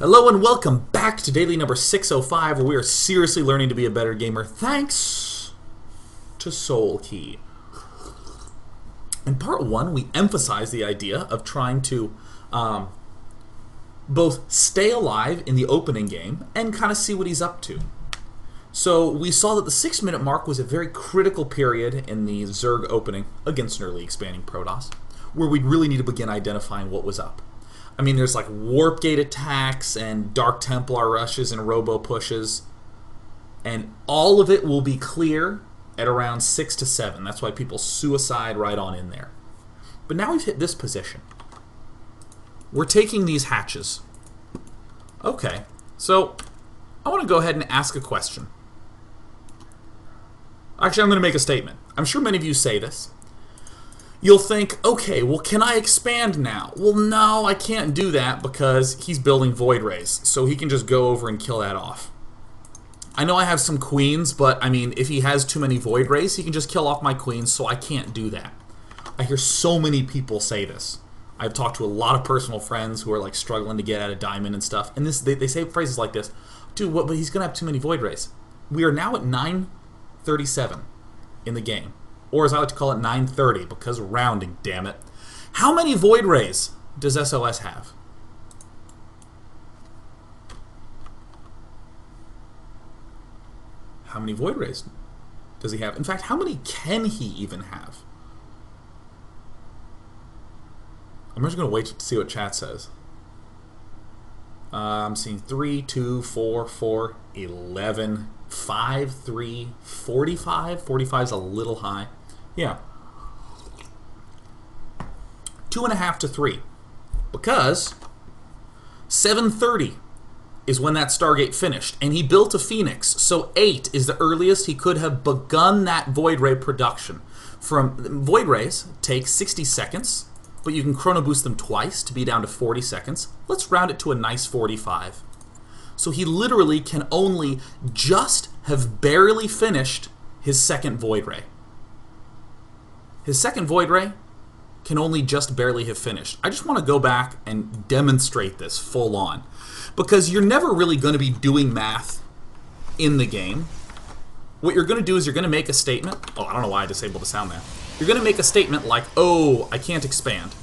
Hello and welcome back to daily number 605, where we are seriously learning to be a better gamer thanks to Soulkey. In part 1, we emphasized the idea of trying to both stay alive in the opening game and kind of see what he's up to. So we saw that the 6-minute mark was a very critical period in the Zerg opening against an early expanding Protoss, where we'd really need to begin identifying what was up. I mean, there's like warp gate attacks and Dark Templar rushes and robo pushes, and all of it will be clear at around 6 to 7. That's why people suicide right on in there. But now we've hit this position. We're taking these hatches. Okay, so I want to go ahead and ask a question. Actually, I'm going to make a statement. I'm sure many of you say this. You'll think, okay, well, can I expand now? Well, no, I can't do that because he's building void rays, so he can just go over and kill that off. I know I have some queens, but, I mean, if he has too many void rays, he can just kill off my queens, so I can't do that. I hear so many people say this. I've talked to a lot of personal friends who are, like, struggling to get out of diamond and stuff, and they say phrases like this, dude, what, but he's going to have too many void rays. We are now at 9:37 in the game. Or as I like to call it, 9:30, because rounding, damn it. How many void rays does SOS have? How many void rays does he have? In fact, how many can he even have? I'm just going to wait to see what chat says. I'm seeing 3, 2, 4, 4, 11, 5, 3, 45. 45 is a little high. Yeah. 2.5 to 3. Because 7:30 is when that Stargate finished. And he built a Phoenix. So 8 is the earliest he could have begun that void ray production. Void rays take 60 seconds. But you can chrono boost them twice to be down to 40 seconds. Let's round it to a nice 45. So he literally can only just have barely finished his second void ray. His second void ray can only just barely have finished. I just want to go back and demonstrate this full on. Because you're never really going to be doing math in the game. What you're going to do is you're going to make a statement. Oh, I don't know why I disabled the sound there. You're going to make a statement like, oh, I can't expand.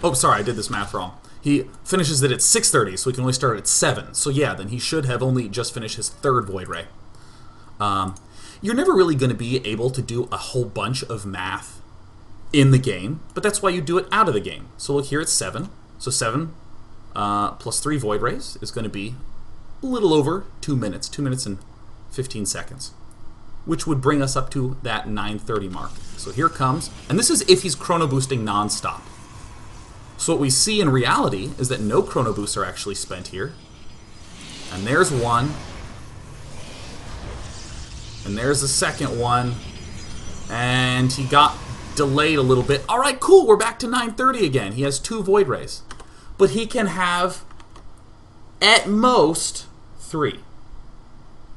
Oh, sorry, I did this math wrong. He finishes it at 6:30, so he can only start at 7. So yeah, then he should have only just finished his third void ray. You're never really going to be able to do a whole bunch of math in the game, but that's why you do it out of the game. So look here, it's 7. So 7 plus 3 void rays is going to be a little over 2 minutes. 2 minutes and 15 seconds. Which would bring us up to that 9:30 mark. So here comes, and this is if he's chrono boosting non-stop. So what we see in reality is that no chrono boosts are actually spent here. And there's one. And there's the second one. And he got delayed a little bit. Alright, cool, we're back to 9:30 again. He has 2 void rays. But he can have, at most, 3.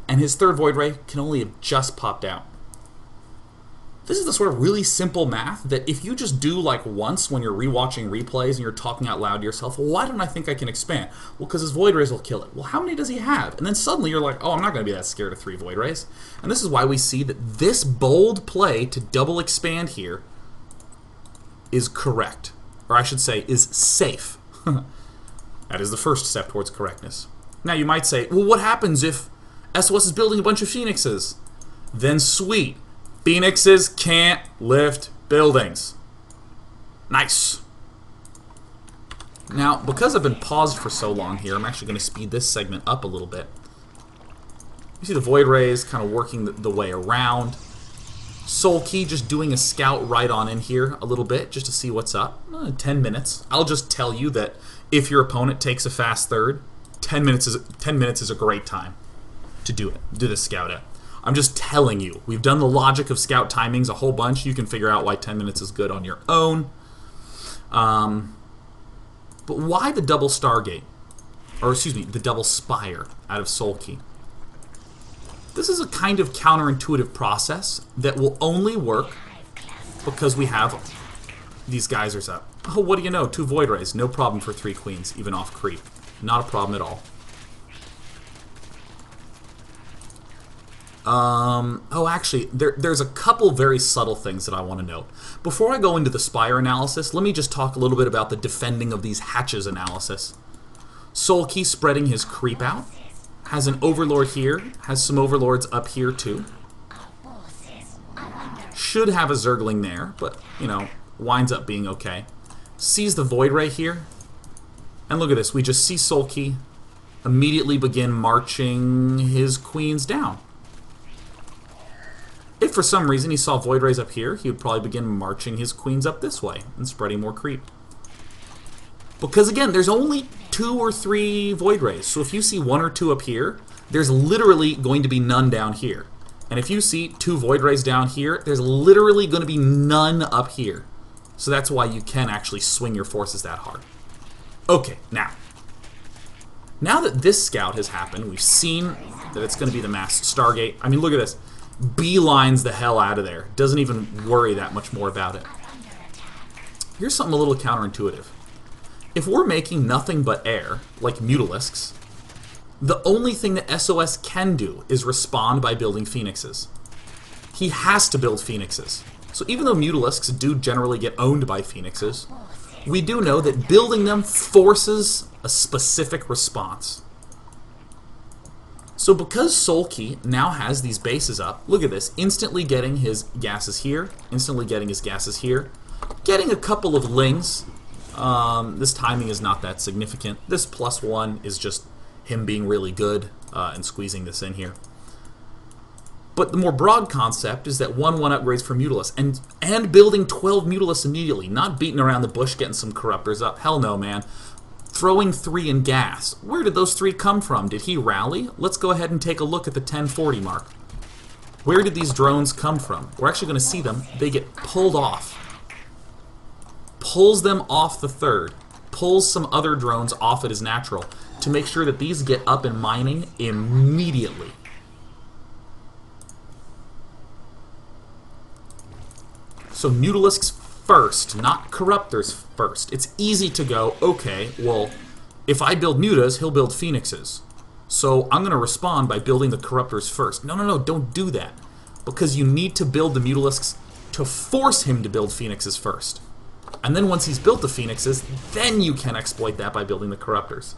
And his third void ray can only have just popped out. This is the sort of really simple math that if you just do like once when you're rewatching replays and you're talking out loud to yourself, well, why don't I think I can expand? Well, because his void rays will kill it. Well, how many does he have? And then suddenly you're like, oh, I'm not going to be that scared of 3 void rays. And this is why we see that this bold play to double expand here is correct. Or I should say, is safe. That is the first step towards correctness. Now you might say, well, what happens if SOS is building a bunch of Phoenixes? Then sweet. Phoenixes can't lift buildings. Nice. Now, because I've been paused for so long here, I'm actually going to speed this segment up a little bit. You see the void rays kind of working the way around. Soulkey just doing a scout right on in here a little bit just to see what's up. 10 minutes. I'll just tell you that if your opponent takes a fast third, 10 minutes is a great time to do it. Do the scout at. I'm just telling you. We've done the logic of scout timings a whole bunch. You can figure out why 10 minutes is good on your own. But why the double Stargate? Or excuse me, the double Spire out of Soulkey? This is a kind of counterintuitive process that will only work because we have these geysers up. Oh, what do you know? 2 void rays. No problem for 3 queens, even off creep. Not a problem at all. Oh, actually, there's a couple very subtle things that I want to note. Before I go into the Spire analysis, let me just talk a little bit about the defending of these hatches analysis. Soulkey spreading his creep out. Has an Overlord here. Has some Overlords up here, too. Should have a Zergling there, but, you know, winds up being okay. Sees the voidray here. And look at this. We just see Soulkey immediately begin marching his queens down. If for some reason he saw voidrays up here, he would probably begin marching his queens up this way and spreading more creep. Because again, there's only 2 or 3 voidrays, so if you see 1 or 2 up here, there's literally going to be none down here. And if you see 2 voidrays down here, there's literally going to be none up here. So that's why you can actually swing your forces that hard. Okay, now that this scout has happened, we've seen that it's going to be the masked Stargate. I mean, look at this. Beelines the hell out of there. Doesn't even worry that much more about it. Here's something a little counterintuitive. If we're making nothing but air, like Mutalisks, the only thing that SOS can do is respond by building Phoenixes. He has to build Phoenixes. So even though Mutalisks do generally get owned by Phoenixes, we do know that building them forces a specific response. So because Soulkey now has these bases up, look at this, instantly getting his gases here, instantly getting his gases here, getting a couple of lings. This timing is not that significant. This +1 is just him being really good and squeezing this in here. But the more broad concept is that 1/1 upgrades for Mutalisk and building 12 Mutalisks immediately, not beating around the bush getting some corruptors up. Hell no, man. Throwing 3 in gas. Where did those 3 come from? Did he rally? Let's go ahead and take a look at the 1040 mark. Where did these drones come from? We're actually going to see them. They get pulled off. Pulls them off the 3rd. Pulls some other drones off at his natural to make sure that these get up and mining immediately. So Mutalisks first, not Corruptors first. It's easy to go, okay, well, if I build Mutas, he'll build Phoenixes. So I'm going to respond by building the Corruptors first. No, don't do that. Because you need to build the Mutalisks to force him to build Phoenixes first. And then once he's built the Phoenixes, then you can exploit that by building the Corruptors.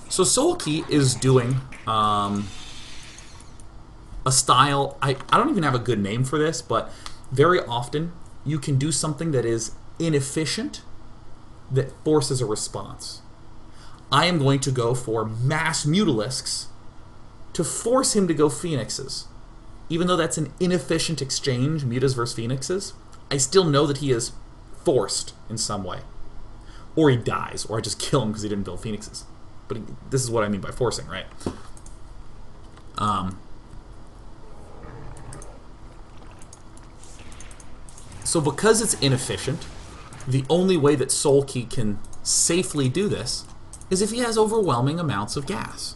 So Soulkey is doing a style, I don't even have a good name for this, but very often you can do something that is inefficient that forces a response. I am going to go for mass Mutalisks to force him to go Phoenixes. Even though that's an inefficient exchange, Mutas versus Phoenixes, I still know that he is forced in some way. Or he dies, or I just kill him because he didn't build Phoenixes. But this is what I mean by forcing, right? So because it's inefficient, the only way that Soulkey can safely do this is if he has overwhelming amounts of gas.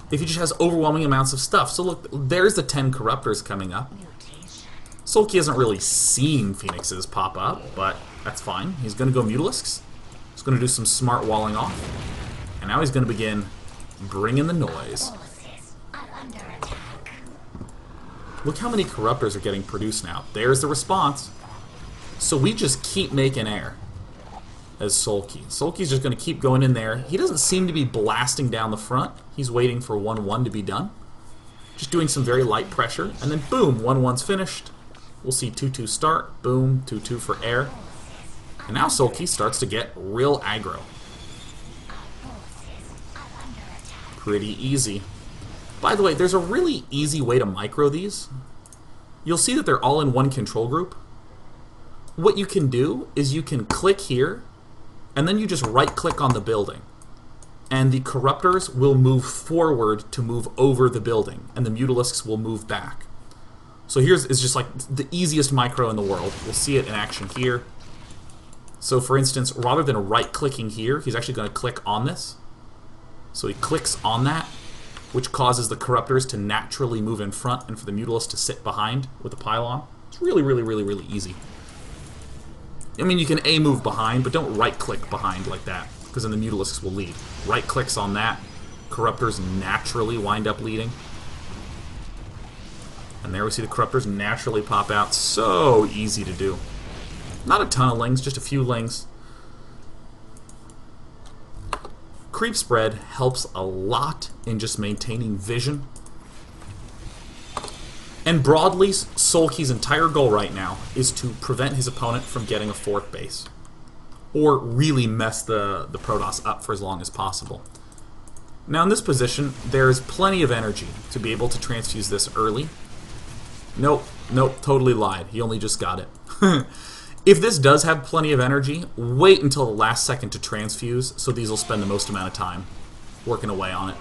If he just has overwhelming amounts of stuff. So look, there's the 10 Corruptors coming up. Soulkey hasn't really seen Phoenixes pop up, but that's fine. He's going to go Mutalisks. He's going to do some smart walling off. And now he's going to begin bringing the noise. Look how many Corruptors are getting produced now. There's the response. So we just keep making air as Soulkey. Soulkey's just going to keep going in there. He doesn't seem to be blasting down the front. He's waiting for 1-1 to be done. Just doing some very light pressure. And then boom, 1-1's finished. We'll see 2-2 start. Boom, 2-2 for air. And now Soulkey starts to get real aggro. Pretty easy. By the way, there's a really easy way to micro these. You'll see that they're all in one control group. What you can do is you can click here, and then you just right-click on the building. And the Corruptors will move forward to move over the building, and the Mutalisks will move back. So here's just like the easiest micro in the world. We'll see it in action here. So for instance, rather than right-clicking here, he's actually going to click on this. So he clicks on that, which causes the Corruptors to naturally move in front and for the Mutalisks to sit behind with the pylon. It's really, really, really, really easy. I mean, you can A, move behind, but don't right-click behind like that, because then the Mutalisks will lead. Right clicks on that. Corruptors naturally wind up leading. And there we see the Corruptors naturally pop out. So easy to do. Not a ton of lings, just a few lings. Creep spread helps a lot in just maintaining vision. And broadly, Soulkey's entire goal right now is to prevent his opponent from getting a 4th base. Or really mess the Protoss up for as long as possible. Now in this position, there's plenty of energy to be able to transfuse this early. Nope, totally lied. He only just got it. If this does have plenty of energy, wait until the last second to transfuse, so these will spend the most amount of time working away on it.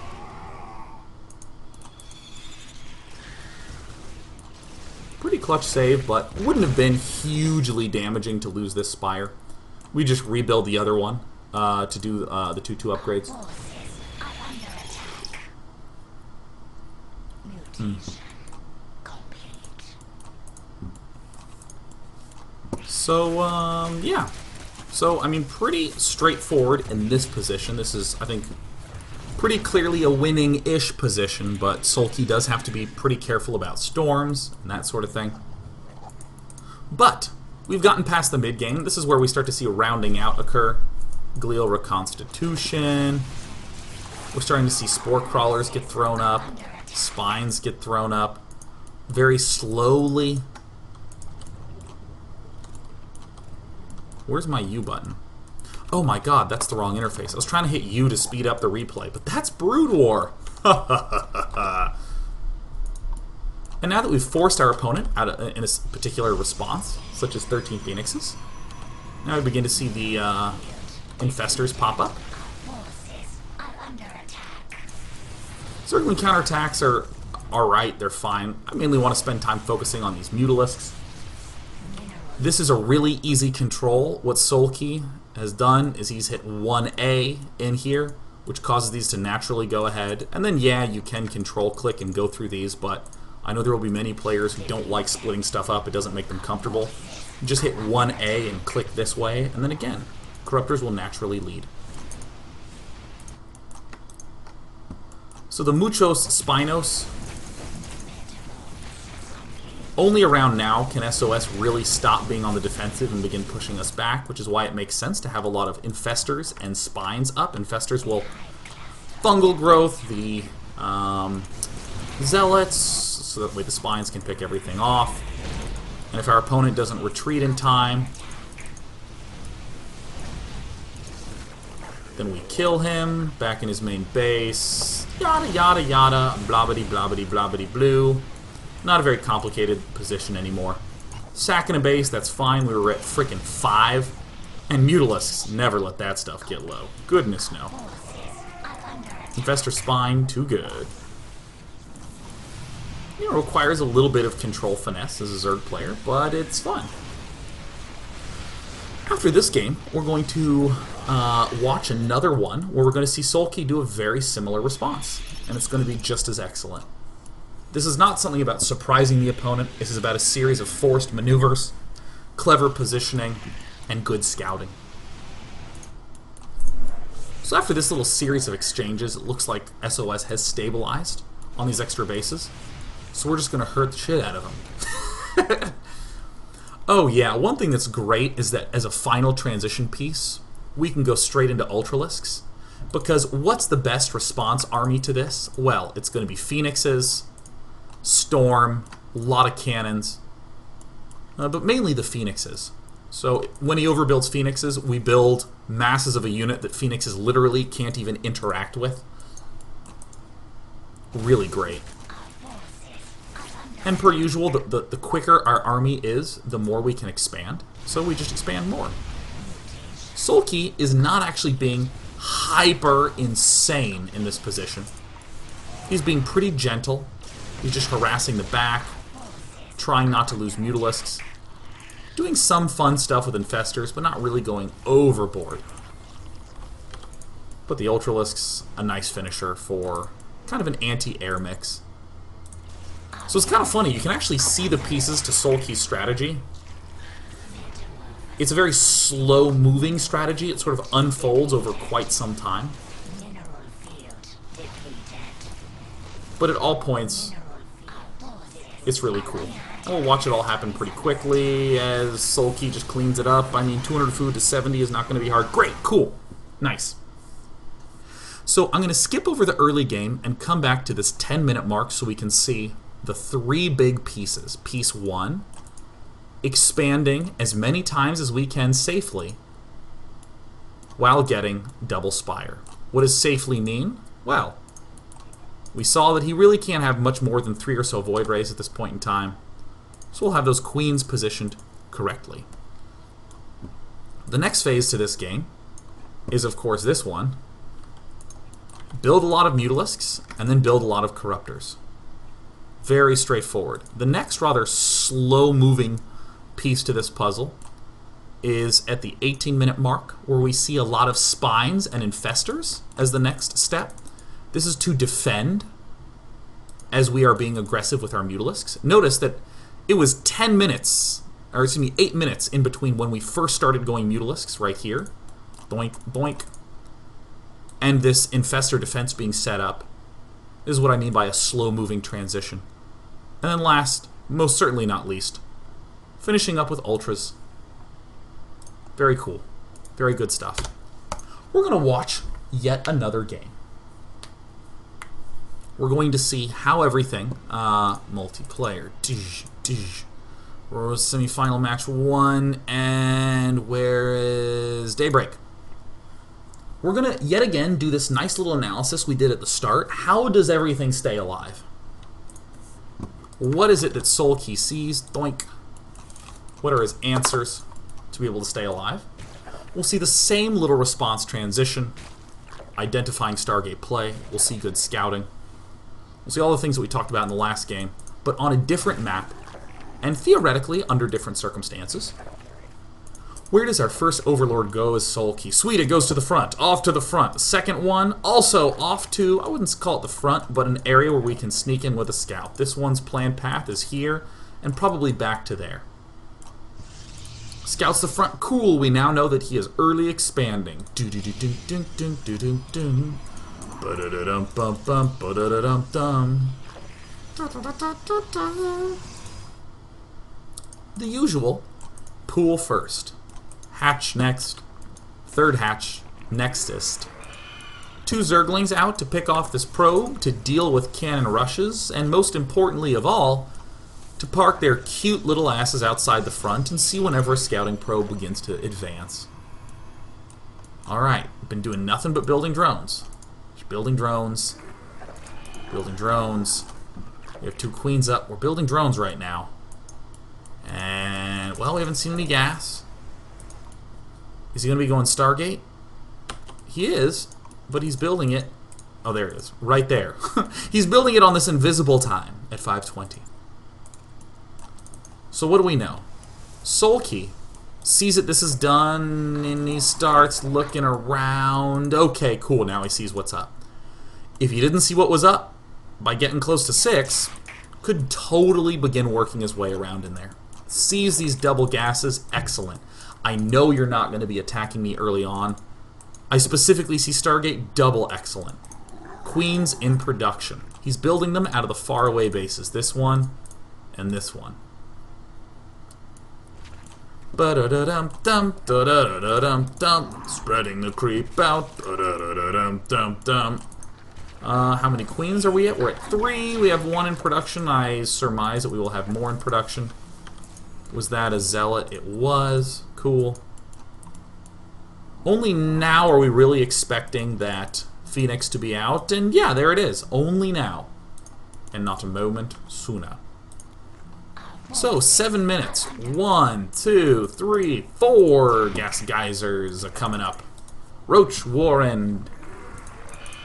Pretty clutch save, but wouldn't have been hugely damaging to lose this Spire. We just rebuild the other one to do the 2-2 upgrades. So, yeah. So, I mean, pretty straightforward in this position. This is, I think, pretty clearly a winning-ish position, but Soulkey does have to be pretty careful about storms and that sort of thing. But we've gotten past the mid-game. This is where we start to see a rounding out occur. Glial Reconstitution. We're starting to see Spore Crawlers get thrown up. Spines get thrown up. Very slowly. Where's my U button? Oh my god, that's the wrong interface. I was trying to hit U to speed up the replay, but that's Brood War! And now that we've forced our opponent out in a particular response, such as 13 Phoenixes, now we begin to see the Infestors pop up. Certainly counterattacks are alright, they're fine. I mainly want to spend time focusing on these Mutalisks. This is a really easy control. What Soulkey has done is he's hit 1A in here, which causes these to naturally go ahead. And then, yeah, you can control click and go through these, but I know there will be many players who don't like splitting stuff up. It doesn't make them comfortable. You just hit 1A and click this way, and then again, Corruptors will naturally lead. So the Muchos Spinos, only around now can SOS really stop being on the defensive and begin pushing us back, which is why it makes sense to have a lot of Infestors and Spines up. Infestors will fungal growth the Zealots, so that way the Spines can pick everything off. And if our opponent doesn't retreat in time, then we kill him back in his main base. Yada yada yada, blobbity blobbity blobbity blue. Not a very complicated position anymore. Sacking a base, that's fine. We were at frickin' 5. And Mutalisks, never let that stuff get low. Goodness no. Infestor Spine, too good. You know, requires a little bit of control finesse as a Zerg player, but it's fun. After this game, we're going to watch another one where we're going to see Soulkey do a very similar response. And it's going to be just as excellent. This is not something about surprising the opponent. This is about a series of forced maneuvers, clever positioning, and good scouting. So after this little series of exchanges, it looks like SOS has stabilized on these extra bases. So we're just going to hurt the shit out of them. Oh yeah, one thing that's great is that as a final transition piece, we can go straight into Ultralisks. Because what's the best response army to this? Well, it's going to be Phoenixes, Storm, a lot of cannons, but mainly the Phoenixes. So when he overbuilds Phoenixes, we build masses of a unit that Phoenixes literally can't even interact with. Really great. And per usual, the quicker our army is, the more we can expand. So we just expand more. Soulkey is not actually being hyper insane in this position. He's being pretty gentle. He's just harassing the back, trying not to lose Mutalisks, doing some fun stuff with Infestors, but not really going overboard. But the Ultralisks, a nice finisher for kind of an anti-air mix. So it's kind of funny, you can actually see the pieces to Soulkey's strategy. It's a very slow-moving strategy. It sort of unfolds over quite some time. But at all points, it's really cool. And we'll watch it all happen pretty quickly as Soulkey just cleans it up. I mean, 200 food to 70 is not going to be hard. Great, cool, nice. So I'm going to skip over the early game and come back to this 10-minute mark so we can see the 3 big pieces. Piece 1, expanding as many times as we can safely while getting double spire. What does safely mean? Well, we saw that he really can't have much more than 3 or so void rays at this point in time. So we'll have those queens positioned correctly. The next phase to this game is, of course, this one. Build a lot of mutalisks, and then build a lot of corruptors. Very straightforward. The next rather slow-moving piece to this puzzle is at the 18-minute mark, where we see a lot of spines and infestors as the next step. This is to defend as we are being aggressive with our mutalisks. Notice that it was 10 minutes, or excuse me, 8 minutes in between when we first started going mutalisks right here. Boink, boink. And this infestor defense being set up. This is what I mean by a slow-moving transition. And then last, most certainly not least, finishing up with ultras. Very cool. Very good stuff. We're going to watch yet another game. We're going to see how everything, multiplayer, semi-final match 1, and where is Daybreak? We're going to, yet again, do this nice little analysis we did at the start. How does everything stay alive? What is it that Soulkey sees? Doink. What are his answers to be able to stay alive? We'll see the same little response transition, identifying Stargate play. We'll see good scouting. We'll see all the things that we talked about in the last game, but on a different map, and theoretically under different circumstances. Where does our first Overlord go as Soulkey? Sweet, it goes to the front. Off to the front. Second one, also off to, I wouldn't call it the front, but an area where we can sneak in with a scout. This one's planned path is here, and probably back to there. Scouts the front. Cool, we now know that he is early expanding. Do-do-do-do-do-do-do-do-do. Ba-da-da-dum-bum-bum, ba-da-da-dum-dum. The usual. Pool first. Hatch next. Third hatch nextest. 2 Zerglings out to pick off this probe, to deal with cannon rushes, and most importantly of all, to park their cute little asses outside the front and see whenever a scouting probe begins to advance. Alright, been doing nothing but building drones. Just building drones. Building drones. We have 2 queens up. We're building drones right now. And, well, we haven't seen any gas. Is he going to be going Stargate? He is, but he's building it. Oh, there it is. Right there. He's building it on this invisible time at 5:20. So what do we know? Soulkey sees that this is done, and he starts looking around. Okay, cool. Now he sees what's up. If he didn't see what was up, by getting close to 6, could totally begin working his way around in there. Sees these double gases. Excellent. I know you're not going to be attacking me early on. I specifically see Stargate. Double excellent. Queens in production. He's building them out of the faraway bases. This one and this one. Ba-da-da-dum-dum, da-da-da-dum-dum. Spreading the creep out. Ba-da-da-da-dum-dum-dum. How many queens are we at? We're at 3. We have 1 in production. I surmise that we will have more in production. Was that a zealot? It was. Cool. Only now are we really expecting that Phoenix to be out. And yeah, there it is. Only now. And not a moment sooner. So, 7 minutes. 1, 2, 3, 4 gas geysers are coming up. Roach Warren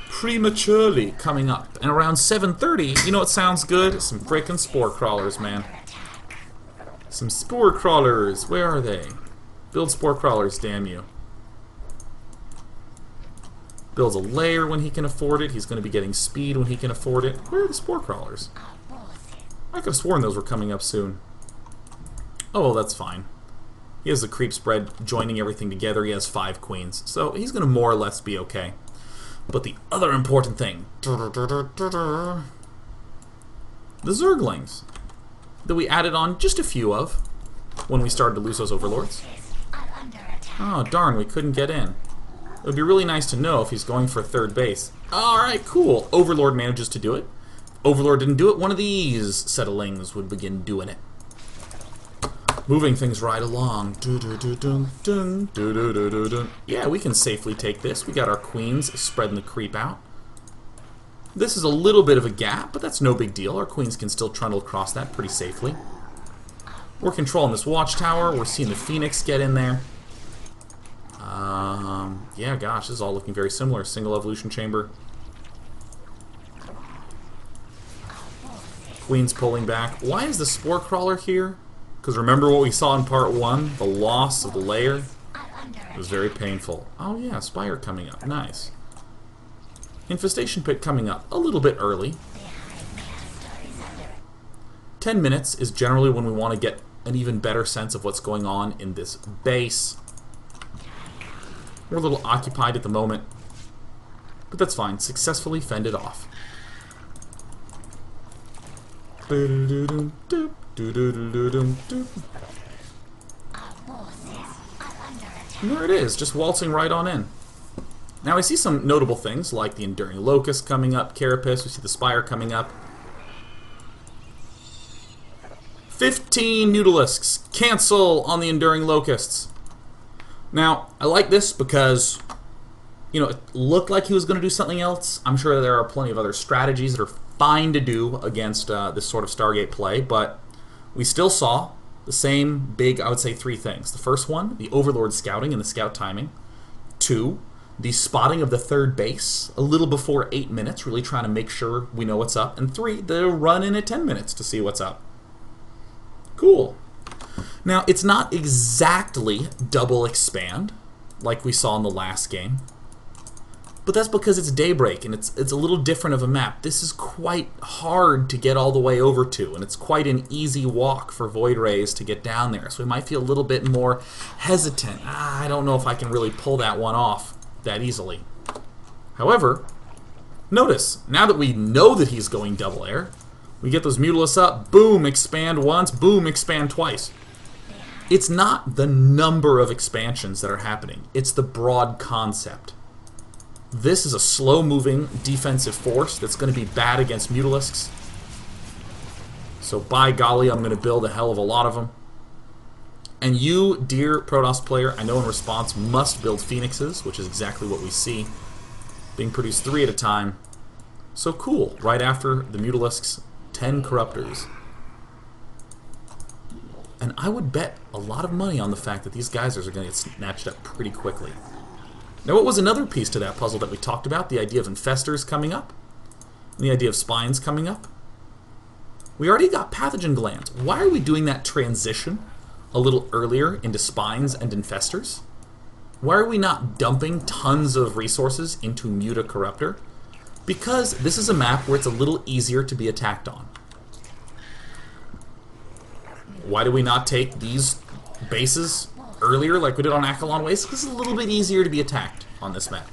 prematurely coming up. And around 7:30, you know what sounds good? Some frickin' spore crawlers, man. Some spore crawlers. Where are they? Build spore crawlers, damn you. Builds a layer when he can afford it. He's going to be getting speed when he can afford it. Where are the spore crawlers? I could have sworn those were coming up soon. Oh, well, that's fine. He has the creep spread joining everything together. He has 5 queens. So he's going to more or less be okay. But the other important thing, the Zerglings, that we added on just a few of when we started to lose those overlords. Oh, darn, we couldn't get in. It would be really nice to know if he's going for 3rd base. Alright, cool. Overlord manages to do it. Overlord didn't do it. One of these settlings would begin doing it. Moving things right along. Yeah, we can safely take this. We got our queens spreading the creep out. This is a little bit of a gap, but that's no big deal. Our queens can still trundle across that pretty safely. We're controlling this watchtower. We're seeing the Phoenix get in there. Yeah, gosh, this is all looking very similar. Single evolution chamber. Queen's pulling back. Why is the spore crawler here? Because remember what we saw in part 1? The loss of the layer? It was very painful. Oh yeah, Spire coming up. Nice. Infestation Pit coming up a little bit early. 10 minutes is generally when we want to get an even better sense of what's going on in this base. We're a little occupied at the moment, but that's fine. Successfully fended off. There it is, just waltzing right on in. Now I see some notable things like the Enduring Locust coming up, Carapace, we see the Spire coming up. 15 Mutalisks. Cancel on the Enduring Locusts. Now, I like this because, you know, it looked like he was going to do something else. I'm sure there are plenty of other strategies that are fine to do against this sort of Stargate play, but we still saw the same big, I would say, 3 things. The first one, the Overlord scouting and the scout timing. 2, the spotting of the 3rd base a little before 8 minutes, really trying to make sure we know what's up. And 3, the run in at 10 minutes to see what's up. Cool. Now, it's not exactly double expand like we saw in the last game, but that's because it's Daybreak and it's a little different of a map. This is quite hard to get all the way over to, and it's quite an easy walk for Void Rays to get down there, so we might feel a little bit more hesitant. I don't know if I can really pull that one off that easily. However, notice, now that we know that he's going double air, we get those Mutalisks up, boom, expand once, boom, expand twice. It's not the number of expansions that are happening, it's the broad concept. This is a slow-moving defensive force that's going to be bad against Mutalisks. So by golly, I'm going to build a hell of a lot of them. And you, dear Protoss player, I know in response, must build Phoenixes, which is exactly what we see. Being produced 3 at a time. So cool, right after the Mutalisks, 10 Corruptors. And I would bet a lot of money on the fact that these geysers are going to get snatched up pretty quickly. Now, what was another piece to that puzzle that we talked about? The idea of infestors coming up, and the idea of spines coming up. We already got pathogen glands. Why are we doing that transition a little earlier into spines and infestors? Why are we not dumping tons of resources into Muta Corruptor? Because this is a map where it's a little easier to be attacked on. Why do we not take these bases earlier like we did on Akalon Waste? Because it's a little bit easier to be attacked on this map.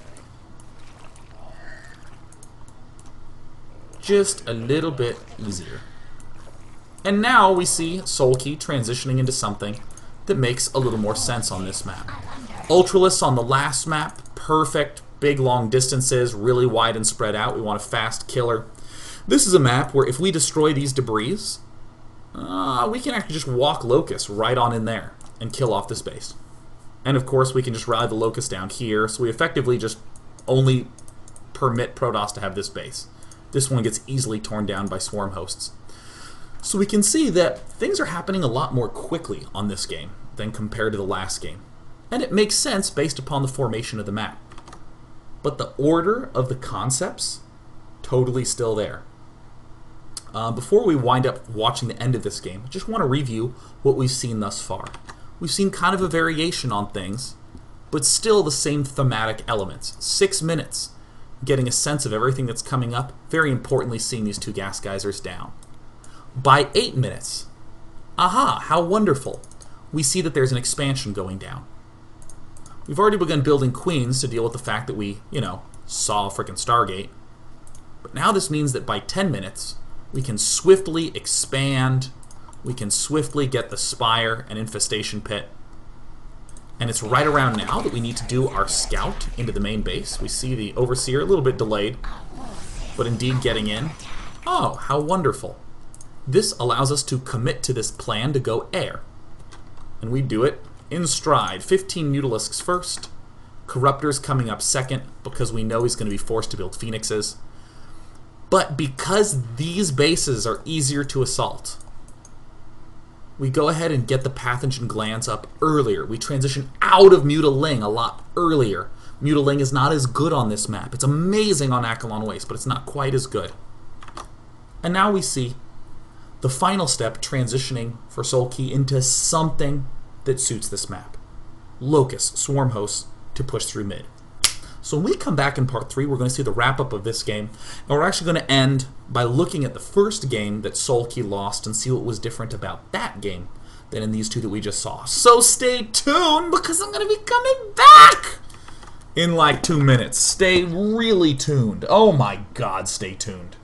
Just a little bit easier. And now we see Soulkey transitioning into something that makes a little more sense on this map. Ultralists on the last map, perfect, big long distances, really wide and spread out. We want a fast killer. This is a map where if we destroy these debris, we can actually just walk Locusts right on in there and kill off this base. And of course we can just rally the Locusts down here, so we effectively just only permit Protoss to have this base. This one gets easily torn down by swarm hosts. So we can see that things are happening a lot more quickly on this game than compared to the last game. And it makes sense based upon the formation of the map. But the order of the concepts, totally still there. Before we wind up watching the end of this game, I just want to review what we've seen thus far. We've seen kind of a variation on things, but still the same thematic elements. 6 minutes, getting a sense of everything that's coming up, very importantly seeing these 2 gas geysers down. By 8 minutes, aha, how wonderful. we see that there's an expansion going down. We've already begun building queens to deal with the fact that we, you know, saw frickin' Stargate. But now this means that by 10 minutes, we can swiftly expand. We can swiftly get the Spire and Infestation Pit. And it's right around now that we need to do our scout into the main base. We see the Overseer a little bit delayed, but indeed getting in. Oh, how wonderful. This allows us to commit to this plan to go air. And we do it in stride. 15 Mutalisks first. Corruptors coming up second because we know he's going to be forced to build Phoenixes. But because these bases are easier to assault, we go ahead and get the Pathogen Glands up earlier. We transition out of Mutaling a lot earlier. Mutaling is not as good on this map. It's amazing on Akalon Waste, but it's not quite as good. And now we see the final step transitioning for Soulkey into something that suits this map. Locust, Swarm Hosts to push through mid. So when we come back in part 3, we're going to see the wrap-up of this game, and we're actually going to end by looking at the first game that Soulkey lost and see what was different about that game than in these two that we just saw. So stay tuned, because I'm going to be coming back in like 2 minutes. Stay really tuned. Oh my god, stay tuned.